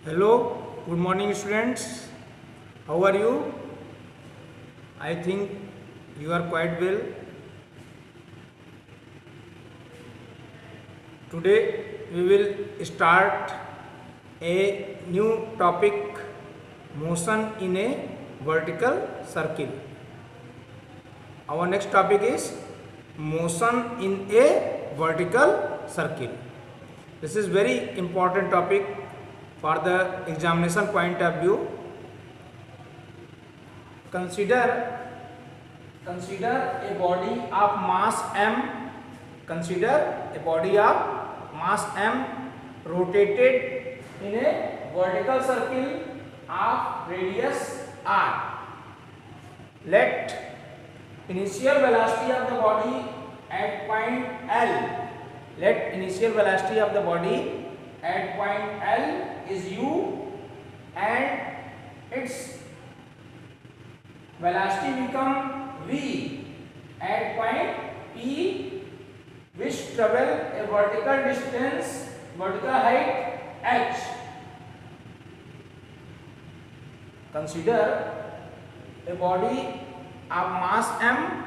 Hello, good morning students. How are you? I think you are quite well. Today we will start a new topic, motion in a vertical circle. Our next topic is motion in a vertical circle. This is very important topic for the examination point of view. Consider a body of mass m. Consider a body of mass m rotated in a vertical circle of radius r. Let initial velocity of the body at point L. Let initial velocity of the body at point L is u and its velocity become v at point P, which travel a vertical distance, vertical height h. Consider a body of mass m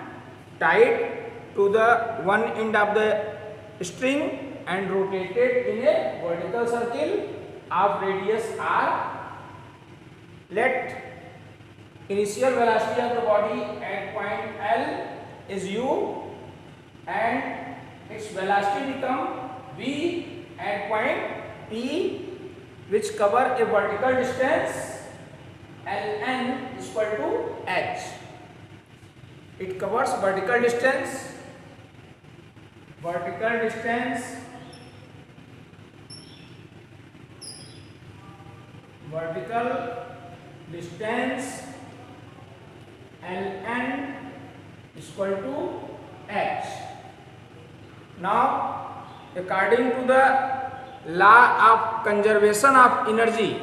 tied to the one end of the string and rotated in a vertical circle of radius r. Let initial velocity of the body at point L is u and its velocity become v at point P, which cover a vertical distance ln is equal to h. It covers vertical distance ln is equal to h. Now, according to the law of conservation of energy,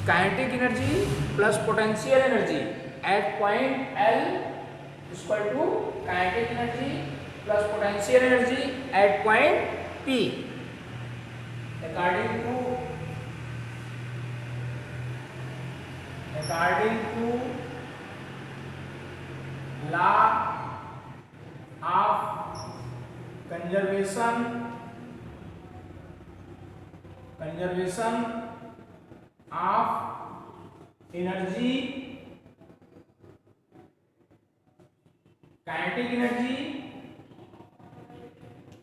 kinetic energy plus potential energy at point L is equal to kinetic energy plus potential energy at point P. According to law of conservation of energy, kinetic energy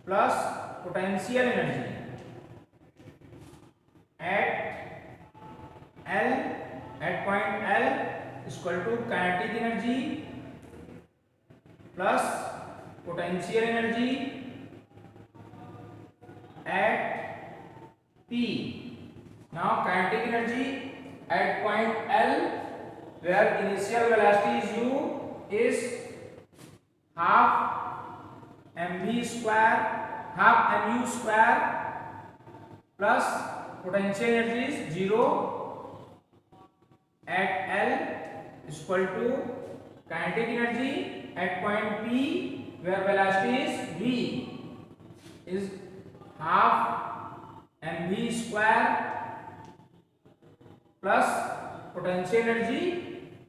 plus potential energy at point L is equal to kinetic energy plus potential energy at P. Now kinetic energy at point L, where initial velocity is u, is half mu square plus potential energy is 0 at L is equal to kinetic energy at point P, where velocity is v, is half mv square plus potential energy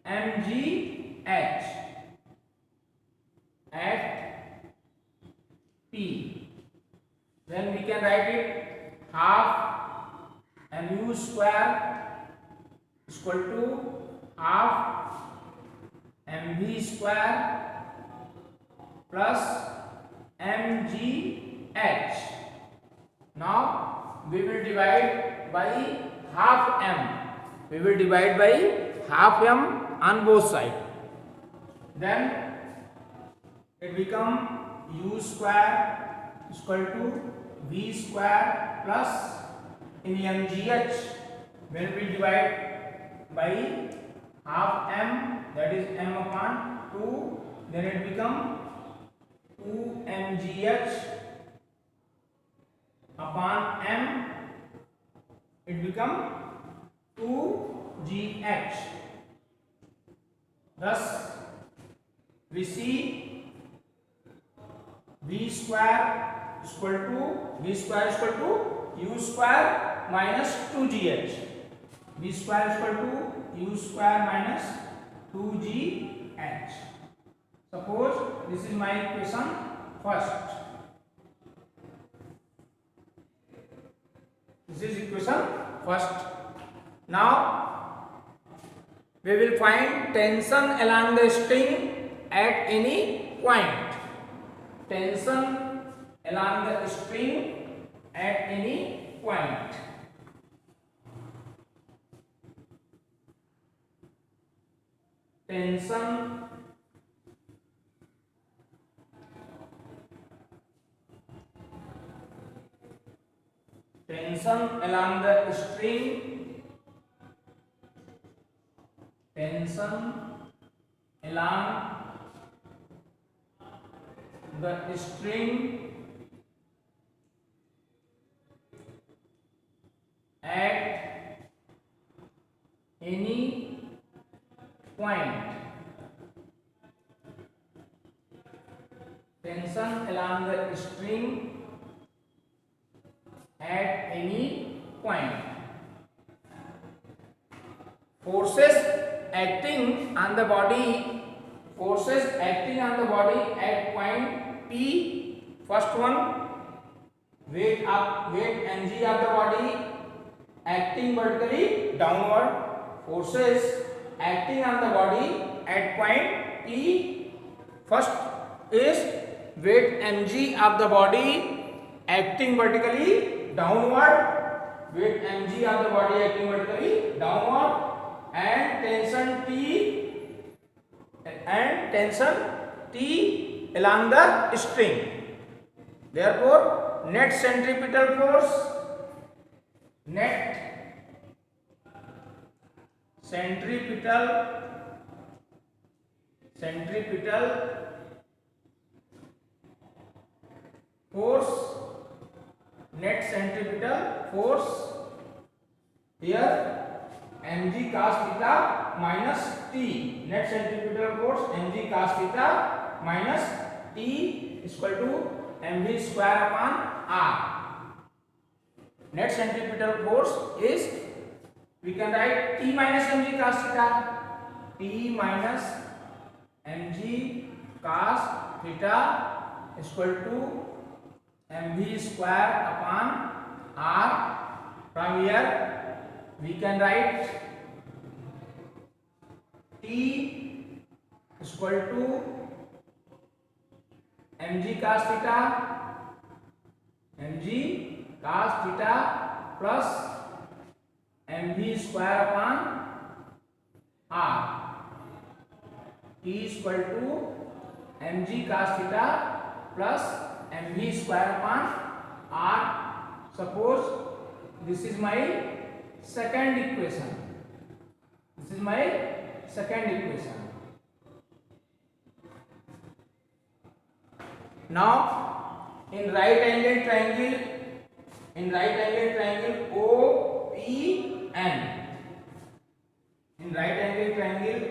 mgh at P. Then we can write it half mu square is equal to half mv square plus mgh. Now we will divide by half m. On both sides. Then it become u square is equal to v square plus in mgh. When we divide by half m, that is m upon 2, then it become 2 mgh upon m, it become 2gh. Thus we see v square equal to v square equal to u square minus 2gh. v square equal to u square minus 2gh. Suppose this is my equation first. This is equation first. Now we will find tension along the string at any point. Tension along the string at any point. Tension along the string, tension along the string at any point. Tension along the string at any point. Forces acting on the body, forces acting on the body at point P. First one, weight mg of the body acting vertically downward. Forces acting on the body at point P. First is weight mg of the body acting vertically downward. Weight mg of the body acting vertically downward, and tension T along the string. Therefore, net centripetal force here mg cos theta minus t. Net centripetal force mg cos theta minus t is equal to mv square upon r. Net centripetal force is, we can write t minus mg cos theta. T minus mg cos theta is equal to mv square upon r. From here we can write T is equal to mg cos theta plus mv square upon r. T is equal to mg cos theta plus mv square upon r. Suppose this is my second equation. This is my second equation. Now in right angle triangle OPN, in right angle triangle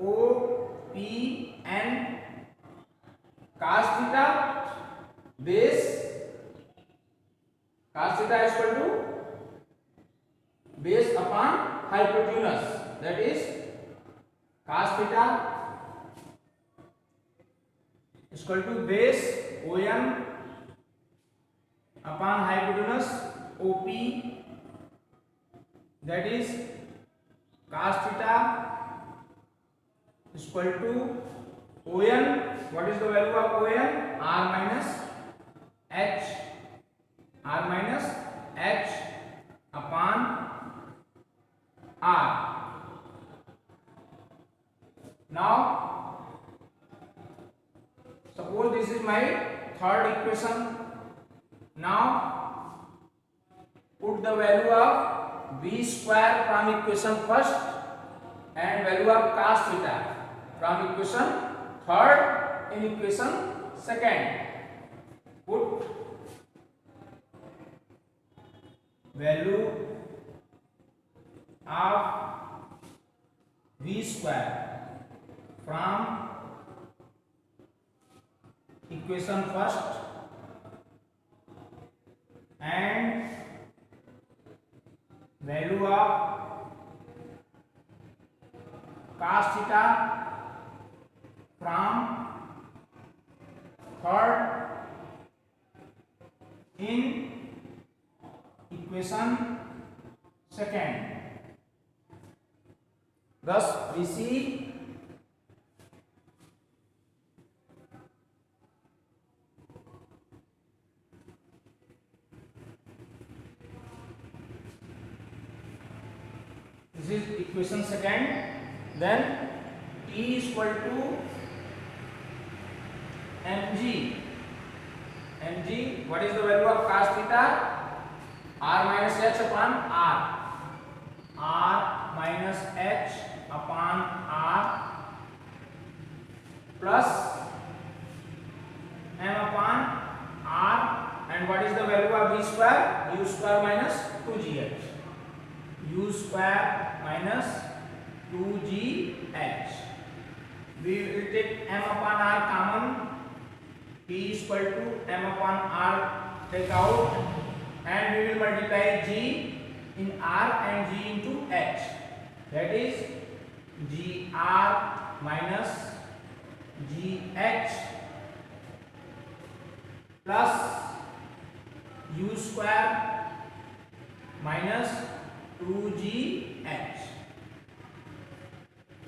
OPN, cos theta base, cos theta is equal to base upon hypotenuse, that is cos theta is equal to base OM upon hypotenuse OP, that is cos theta is equal to ON. What is the value of ON? R minus H upon R. Now suppose this is my third equation. Now put the value of v square from equation first and value of cos theta from equation third in equation second. Put value of v square from equation first and value of cos theta from third in equation second. Thus we see this is equation second. Then T is equal to mg. What is the value of cos theta? R minus h upon r. R minus h upon r plus m upon r. And what is the value of v square? U square minus 2gh. U square minus 2gh. We will take m upon r common. T is equal to m upon r take out, and we will multiply g in r and g into h. That is gr minus gh plus u square minus 2gh.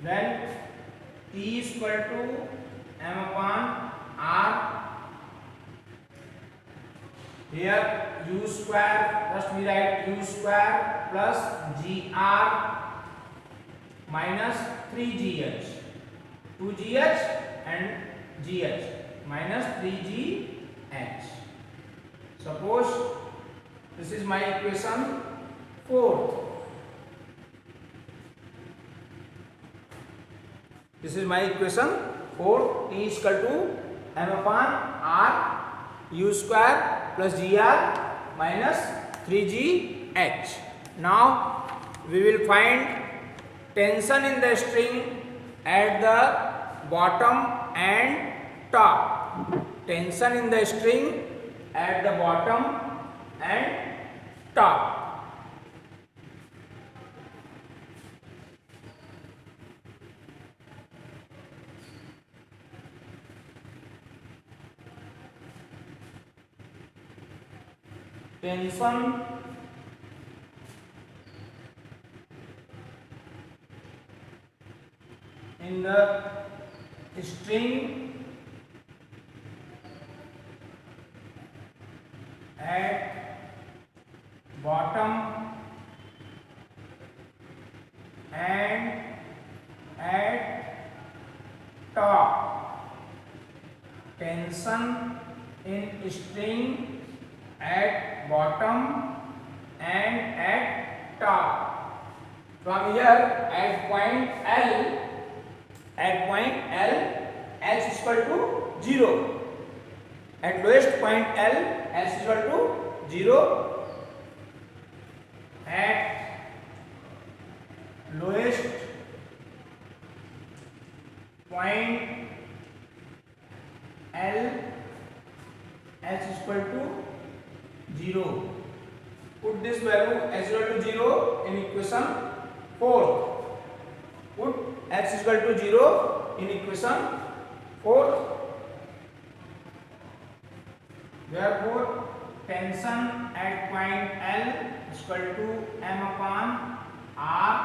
Then T is equal to m upon r. Here u square, first we write u square plus gr minus 3gh, 2gh and gh minus 3gh. Suppose this is my equation 4. This is my equation 4. T is equal to m upon r u square plus gr minus 3gh. Now we will find tension in the string at the bottom and top. Tension in the string at the bottom and top. Tension in the string at bottom and at top. Tension in string at bottom and at top. From here at point L, H is equal to 0. At lowest point L, H is equal to 0. At lowest point L, H is equal to 0. Put this value h equal to 0 in equation 4. Put h is equal to 0 in equation 4. Therefore, tension at point L is equal to m upon r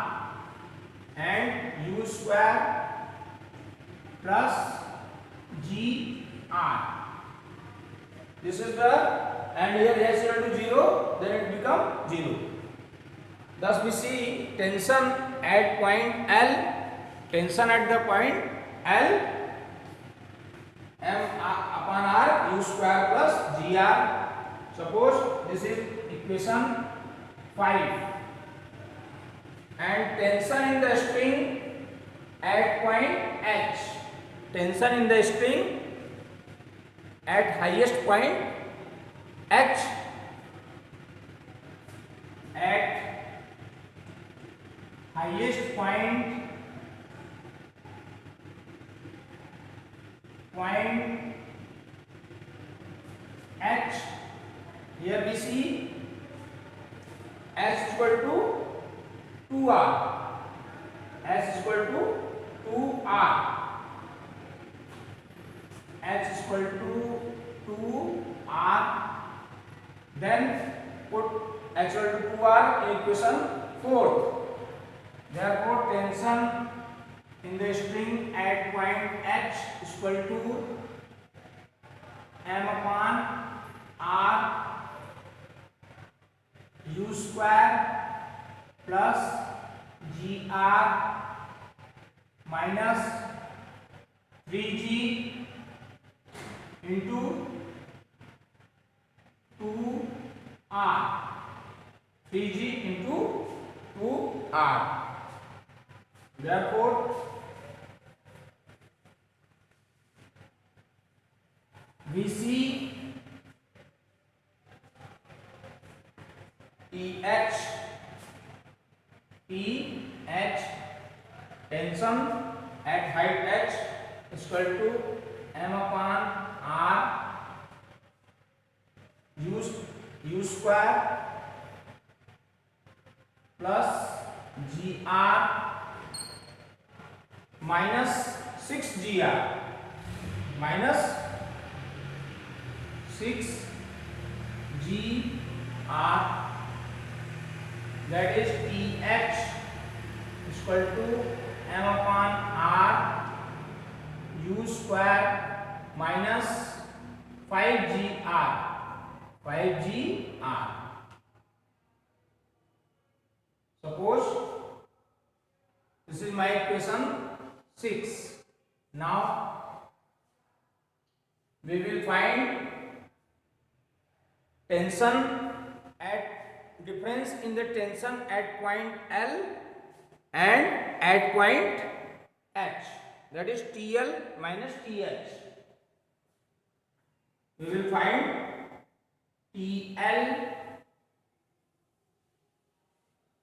and u square plus gr. This is the, and here h is equal to 0, then it becomes 0. Thus we see tension at point L, tension at the point L, m upon r u square plus gr. Suppose this is equation 5. And tension in the string at point H, tension in the string at highest point H, at highest point H. Here we see S is equal to 2r. S is equal to 2r. H is equal to 2r. Then put H equal to 2r in equation 4. Therefore, tension in the string at point H is equal to m upon r u square plus gr minus 3g into 2r. 3g into 2r. Therefore, we see EH tension at height H is equal to m upon r u square plus gr minus 6gr minus 6gr, that is TH is equal to m upon r u square minus 5gr. Suppose this is my equation 6. Now we will find tension at difference in the tension at point L and at point H, that is TL minus TH. We will find TL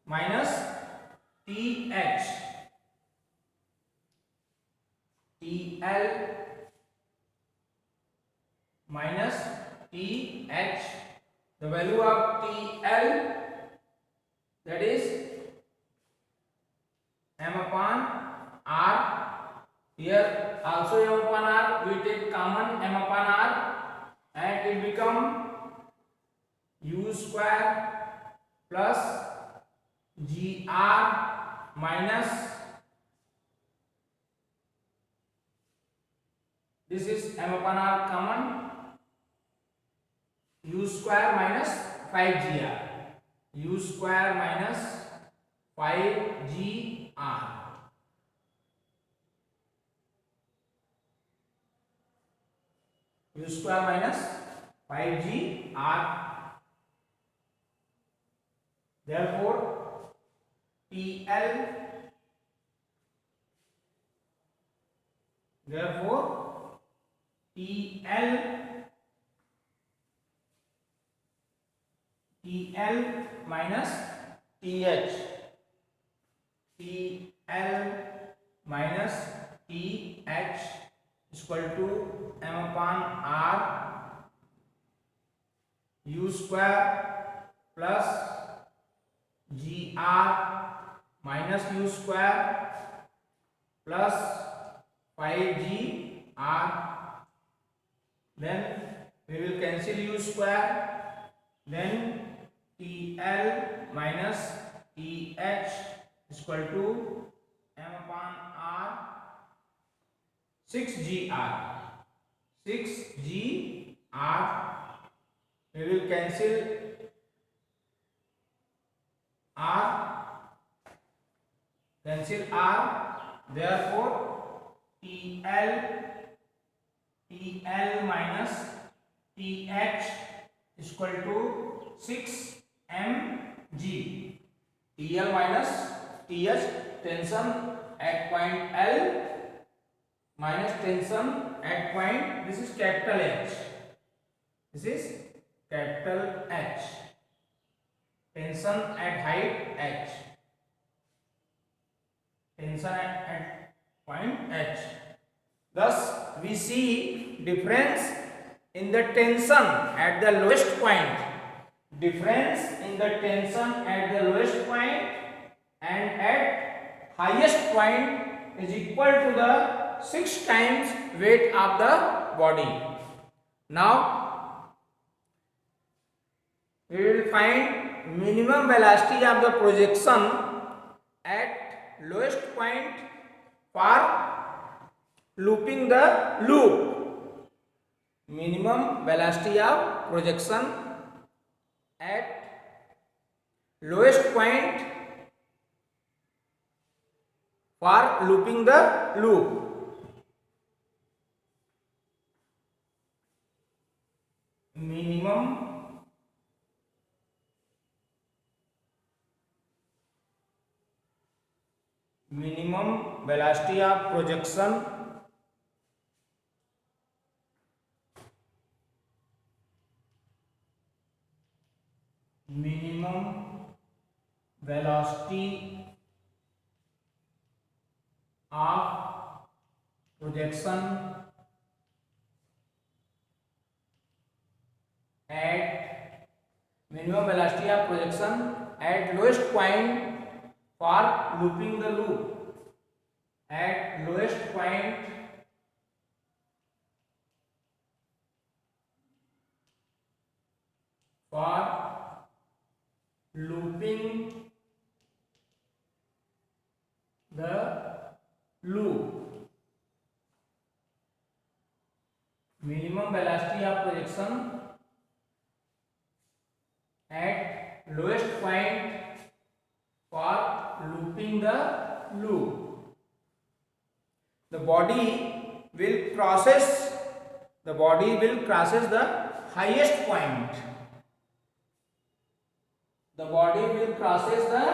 minus TH. TL minus TH. The value of TL, that is m upon r. Here also m upon r, we take common m upon r and it become u square plus gr minus, this is m upon r common, u square minus 5gr, u square minus 5gr. U square minus 5gr. Therefore, TL, TL minus TH. TL minus TH is equal to m upon r u square plus gr minus u square plus 5gr. Then we will cancel u square. Then TL minus TH is equal to m upon r 6gr. 6gr. We will cancel r. Therefore, TL minus TH is equal to 6mg. TL minus TH, tension at point L minus tension at point, this is capital H. This is capital H. Tension at height H. tension at point H. Thus, we see difference in the tension at the lowest point. Difference in the tension at the lowest point and at highest point is equal to the 6 times weight of the body. Now, we will find minimum velocity of the projection at lowest point for looping the loop. Minimum velocity of projection at lowest point for looping the loop. Minimum velocity of projection at lowest point for looping the loop. At lowest point for looping the loop. Minimum velocity of projection at lowest point for looping the loop. The body will crosses the highest point. The body will crosses the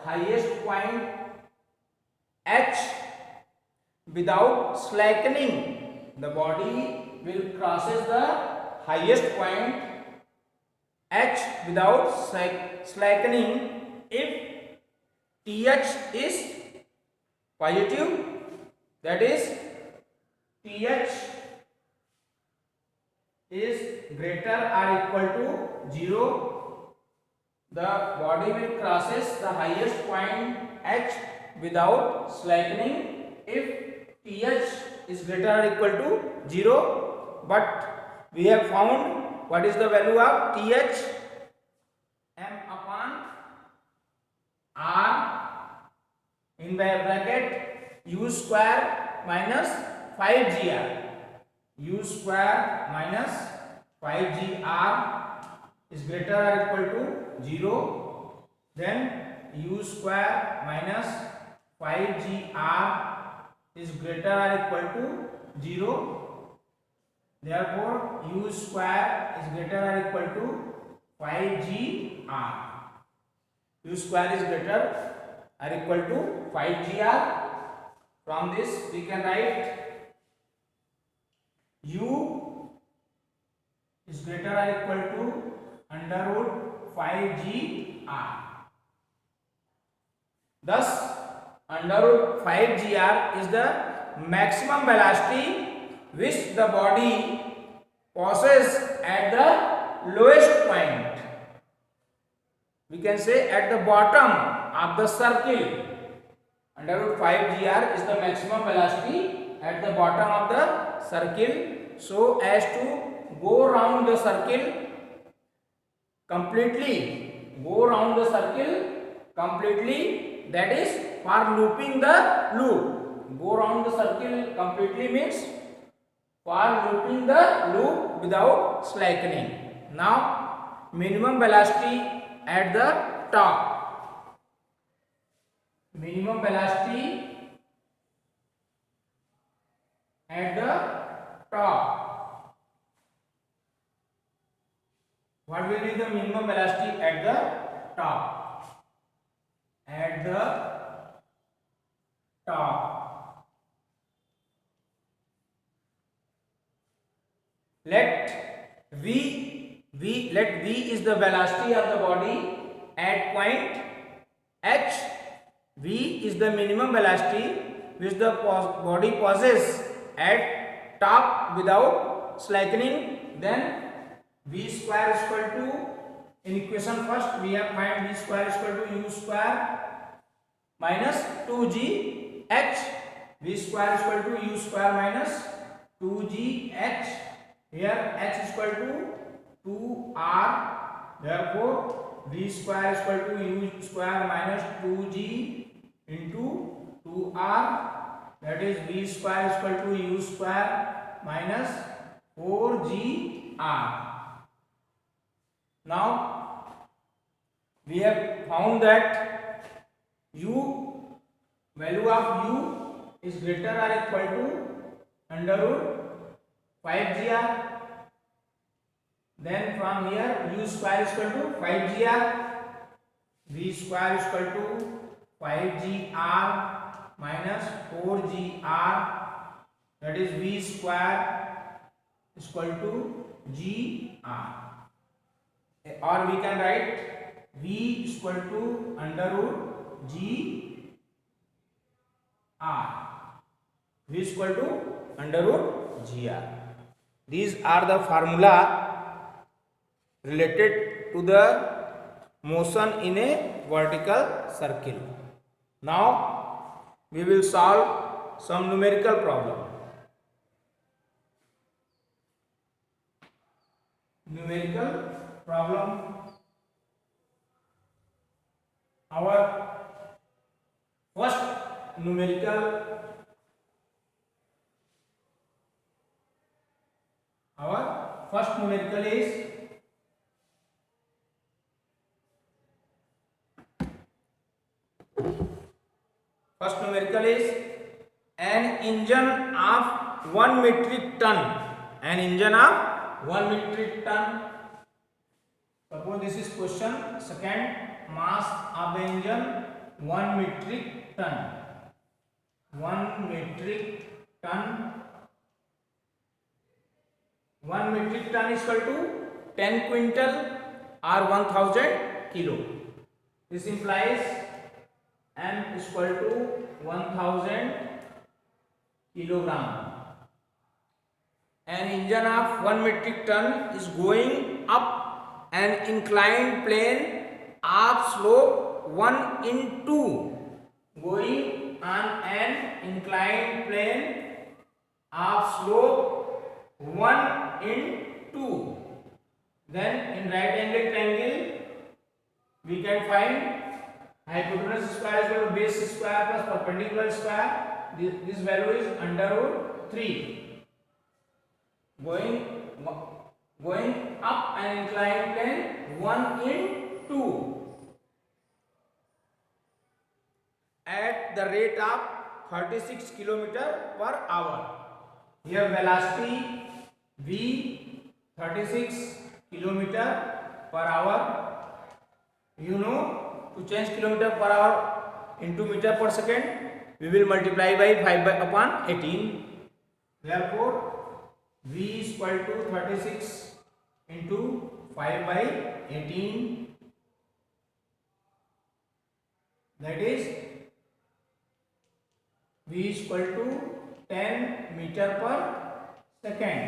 highest point H without slackening. The body will crosses the highest point H without slackening if TH is positive, that is TH is greater or equal to 0. The body will crosses the highest point H without slackening if TH is greater or equal to 0. But we have found what is the value of TH? M upon R in bracket U square minus 5GR. U square minus 5GR is greater or equal to 0. Then U square minus 5GR is greater or equal to 0. Therefore, U square is greater or equal to 5GR. U square is greater or equal to 5GR. From this we can write U is greater or equal to under root 5GR. Thus, under root 5GR is the maximum velocity which the body possesses at the lowest point. We can say at the bottom of the circle. Under root 5GR is the maximum velocity at the bottom of the circle, so as to go round the circle completely. Go round the circle completely, that is for looping the loop. Go round the circle completely means for looping the loop without slackening. Now, minimum velocity at the top. Minimum velocity at the top. What will be the minimum velocity at the top? At the top. Let V is the velocity of the body at point H V is the minimum velocity which the body possesses at top without slackening. Then V square is equal to, in equation first we have find V square is equal to U square minus 2gh. V square is equal to U square minus 2gh. Here h is equal to 2r. Therefore V square is equal to U square minus 2g into 2r. That is V square is equal to U square minus 4gr. Now we have found that u, value of u is greater or equal to under root 5gr. Then from here u square is equal to 5gr. V square is equal to 5gr minus 4gr. That is V square is equal to gr. Or we can write V is equal to under root g r. V is equal to under root gr. These are the formula related to the motion in a vertical circle. Now we will solve some numerical problem. Numerical problem. Our first numerical is an engine of 1 metric ton. An engine of 1 metric ton. Suppose this is question. Second, mass of the engine 1 metric ton. 1 metric ton. 1 metric ton is equal to 10 quintal or 1000 kilo. This implies M is equal to 1000 kilogram. An engine of 1 metric ton is going up an inclined plane of slope 1 in 2. Going on an inclined plane of slope 1 in 2. Then in right angle triangle we can find hypotenuse square is equal to base square plus perpendicular square. This value is under root 3. Going up an inclined plane 1 in 2 at the rate of 36 km per hour. Here velocity v 36 km per hour. You know, to change km per hour into meter per second, we will multiply by 5 upon 18. Therefore v is equal to 36 into 5 by 18. That is v is equal to 10 meter per second.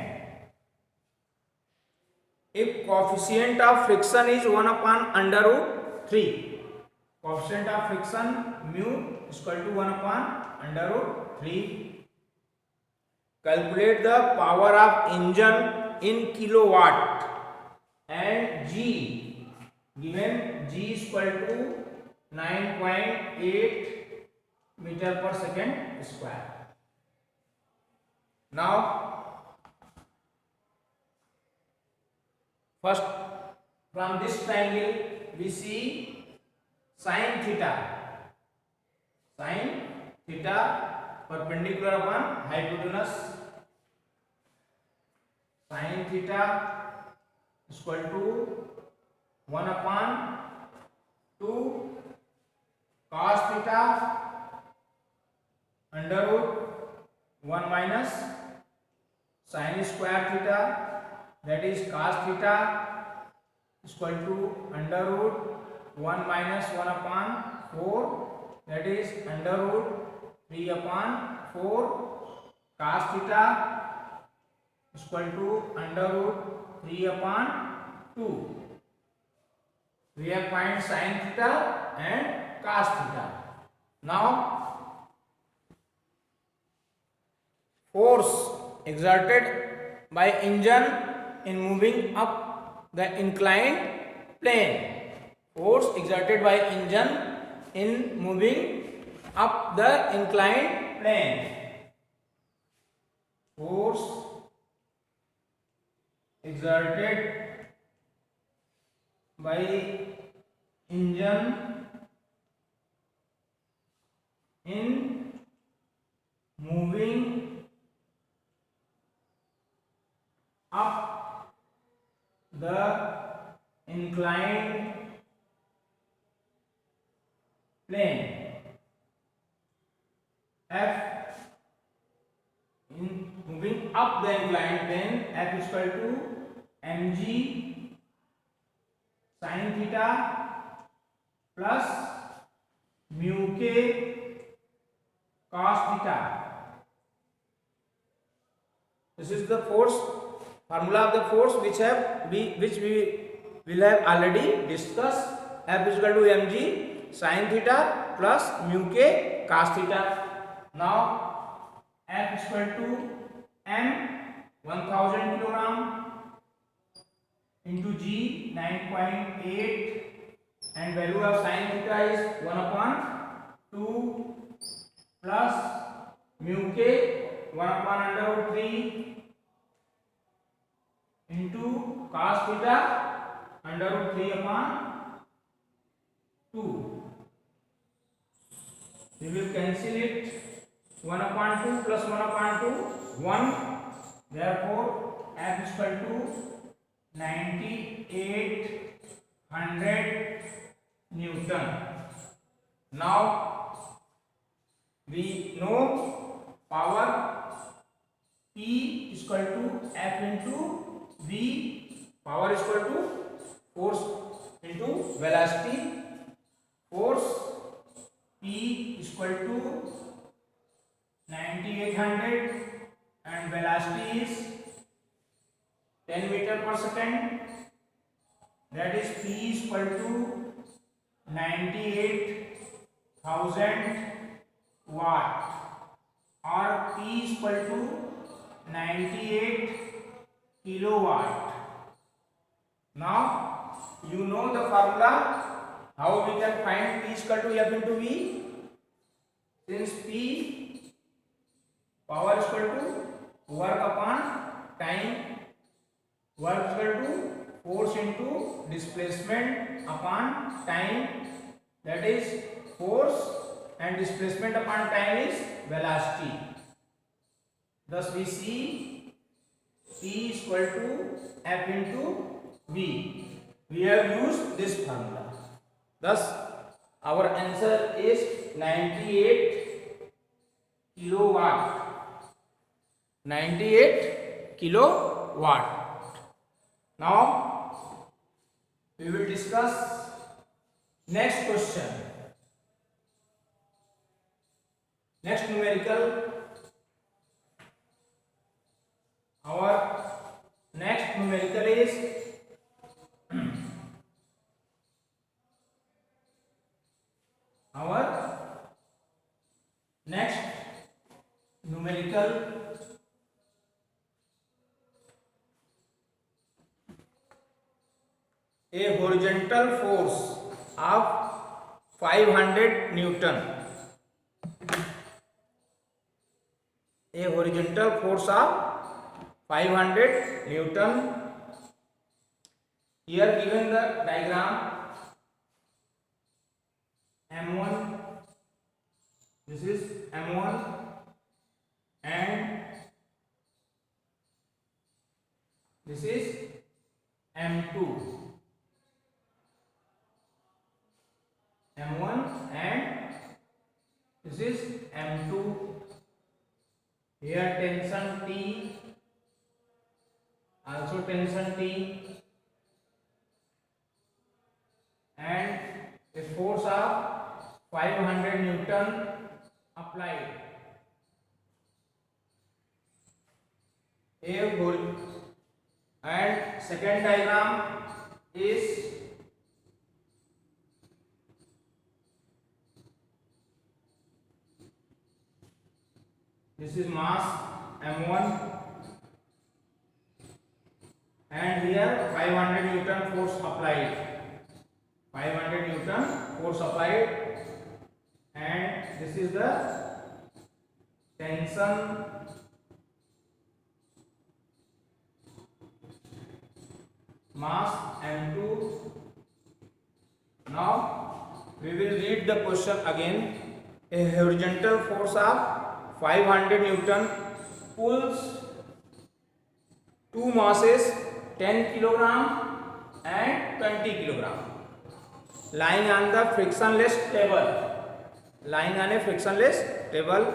If coefficient of friction is 1 upon under root 3, coefficient of friction mu is equal to 1 upon under root 3. Calculate the power of engine in kilowatt and G. Given G is equal to 9.8 meter per second square. Now first from this triangle we see sin theta. Sin theta perpendicular upon hypotenuse. Sin theta is equal to 1 upon 2 cos theta under root 1 minus sin square theta, that is cos theta is equal to under root 1 minus 1 upon 4 that is under root 3 upon 4 cos theta equal to under root 3 upon 2. We have find sin theta and cos theta. Now force exerted by engine in moving up the inclined plane. Force exerted by engine in moving up the inclined plane. Force exerted by engine in moving up the inclined plane. F in moving up the inclined plane, F is equal to mg sin theta plus mu k cos theta. This is the force formula of the force which we will have already discussed. F is equal to mg sin theta plus mu k cos theta. Now F is equal to m 1000 kilogram into g 9.8 and value of sin theta is 1 upon 2 plus mu k 1 upon under root 3 into cos theta under root 3 upon 2. We will cancel it. 1 upon 2 plus 1 upon 2 1. Therefore F is equal to 9800 Newton. Now we know power P is equal to F into V. Power is equal to force into velocity. Force P is equal to 9800 and velocity is 10 meter per second. That is P is equal to 98,000 watt or P is equal to 98 kilowatt. Now you know the formula how we can find P is equal to F into V. Since P power is equal to work upon time, work is equal to force into displacement upon time, that is force and displacement upon time is velocity. Thus we see P is equal to F into V. We have used this formula. Thus our answer is 98 kilowatt. 98 kilowatt. Now we will discuss next question. Next numerical. Our next numerical is our next numerical a horizontal force of 500 Newton. A horizontal force of 500 Newton. Here given the diagram M1, this is M1 and this is M2. M1 and this is M2. Here tension T, also tension T, and a force of 500 Newton applied. A whole. And second diagram is this is mass m1 and here 500 Newton force applied. 500 Newton force applied, and this is the tension mass m2. Now we will read the question again. A horizontal force of 500 Newton pulls two masses 10 kilogram and 20 kilogram lying on the frictionless table. Lying on a frictionless table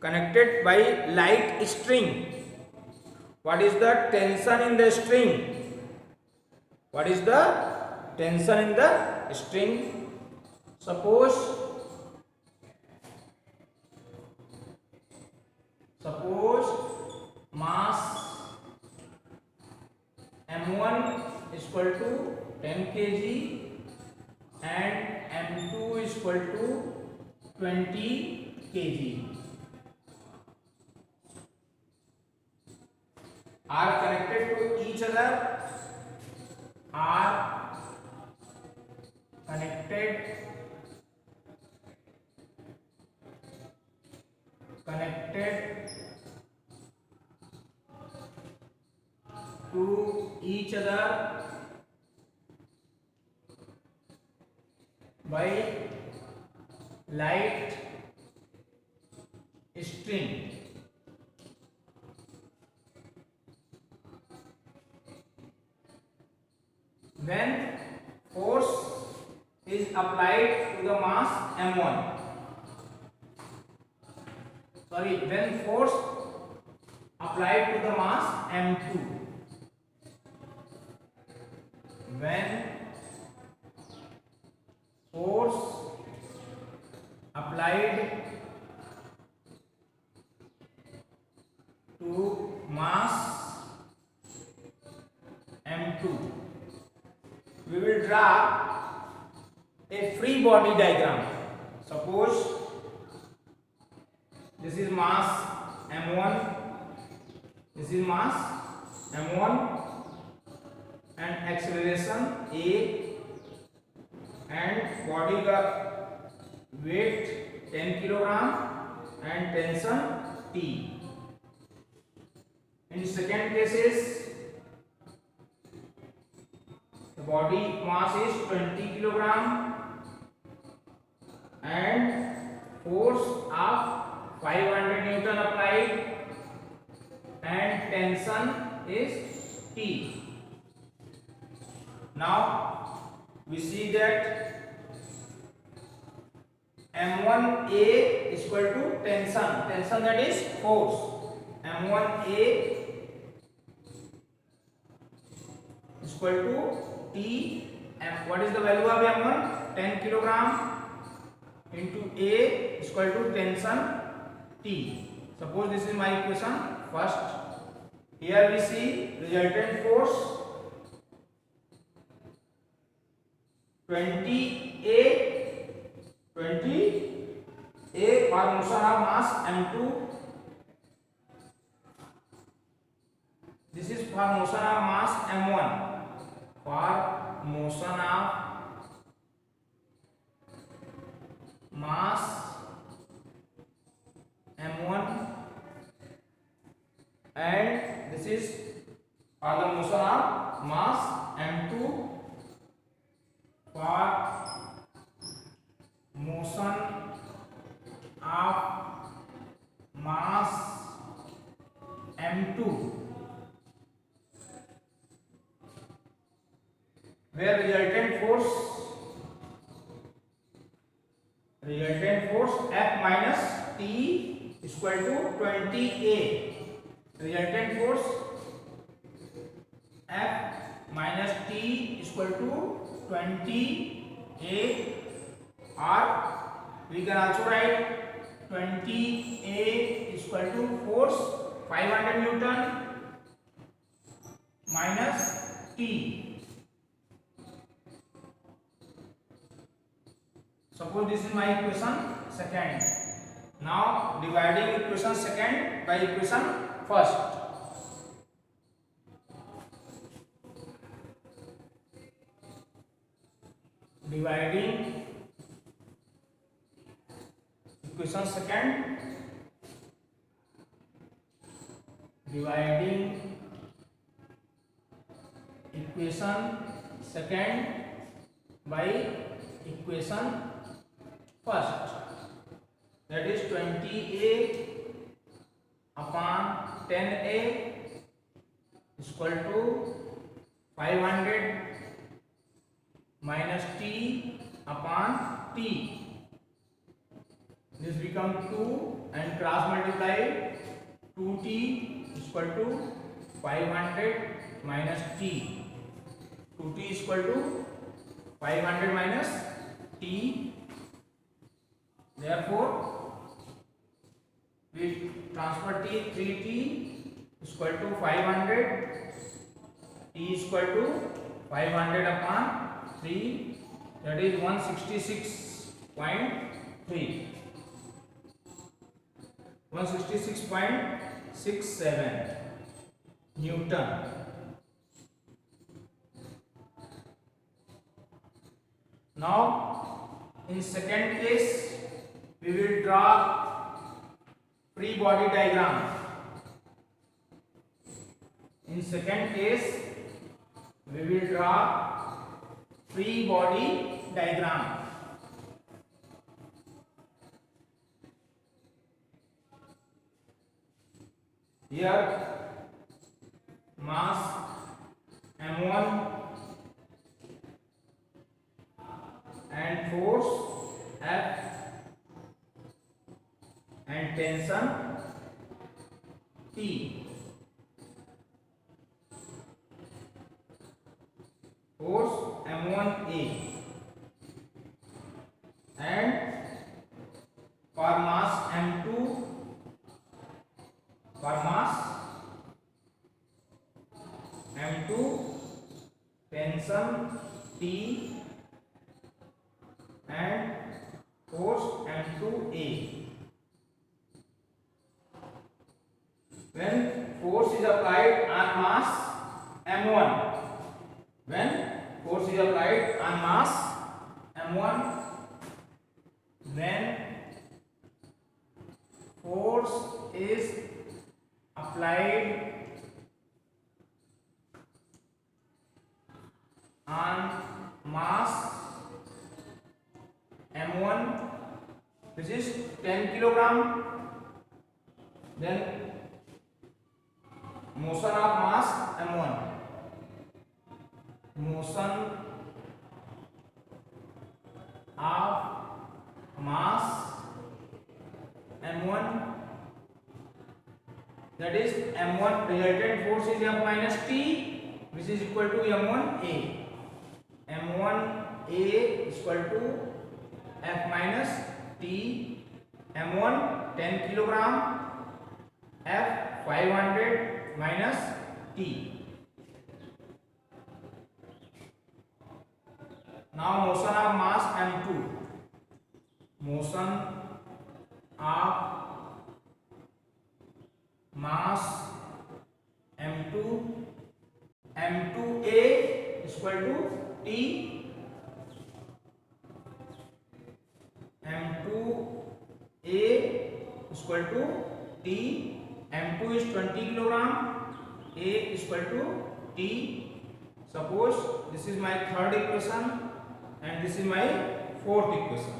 connected by light string. What is the tension in the string? What is the tension in the string? Suppose mass m1 is equal to 10 kg and m2 is equal to 20 kg are connected to each other, are connected to each other by light string. When force is applied to the mass m1, when force applied to the mass m2, when force applied to mass m2, we will draw a free body diagram. Suppose this is mass m1, this is mass m1 and acceleration a and body का weight 10 kilogram and tension T. In second cases, the body mass is 20 kilogram and force of 500 Newton applied and tension is T. Now we see that m1a is equal to tension that is force. m1a is equal to T. What is the value of m1? 10 kilogram into a is equal to tension T. Suppose this is my equation first. Here we see resultant force 20a for motion of mass m2. This is for motion of mass m1. For motion of mass m1 and this is for the motion of mass m2. For motion of mass m2 where resultant force F minus T is equal to 20a. Resultant force F minus T is equal to 20a or we can also write 20A is equal to force 500 Newton minus T. Suppose this is my equation second. Now dividing equation second by equation first. Dividing equation second, dividing equation second by equation first, that is 20A upon 10A is equal to 500 minus T upon T. This become 2 and cross multiply 2T is equal to 500 minus T. 2T is equal to 500 minus T. Therefore, we transfer T, 3T is equal to 500. T is equal to 500 upon 3, that is 166.3. 166.67 Newton. Now in second case we will draw free body diagram. In second case we will draw free body diagram. Here mass M1 and force F and tension T. Force M1A and for mass M2, for mass M2 tension T and force M2A. When force is applied on mass M1, when force is applied on mass M1, when force is applied on mass M1, which is 10 kilogram, then motion of mass M1, motion of mass M1, that is M1 resultant force is F minus T, which is equal to M1A. M1A is equal to F minus T. M1 10 kilogram, F 500 minus T. Now motion of mass M2, motion of mass M2, M2A is equal to T, M2A is equal to T, M2 is 20 kilogram, A is equal to T. Suppose this is my third equation and this is my fourth equation.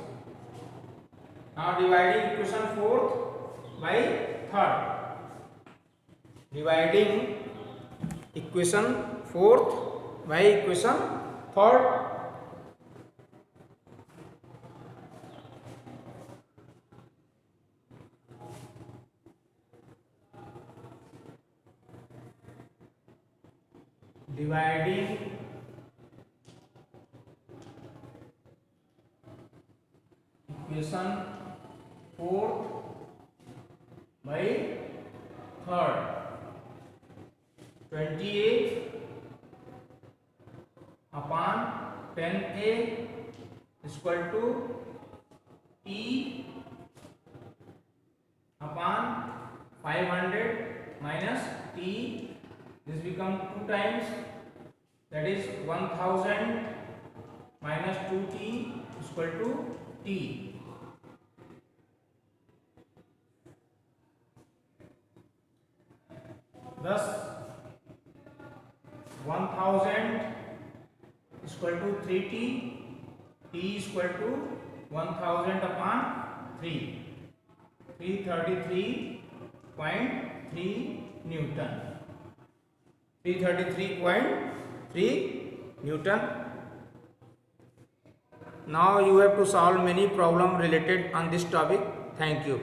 Now dividing equation fourth by third. Dividing equation fourth by equation third. Dividing equation 4th by 3rd 28 upon 10a is equal to T upon 500 minus T. This become 2 times, that is 1000 minus 2T is equal to T. Thus 1000 is equal to 3T, T is equal to 1000 upon 3, 333.3 Newton. 333.3 Newton. Now you have to solve many problem related on this topic. Thank you.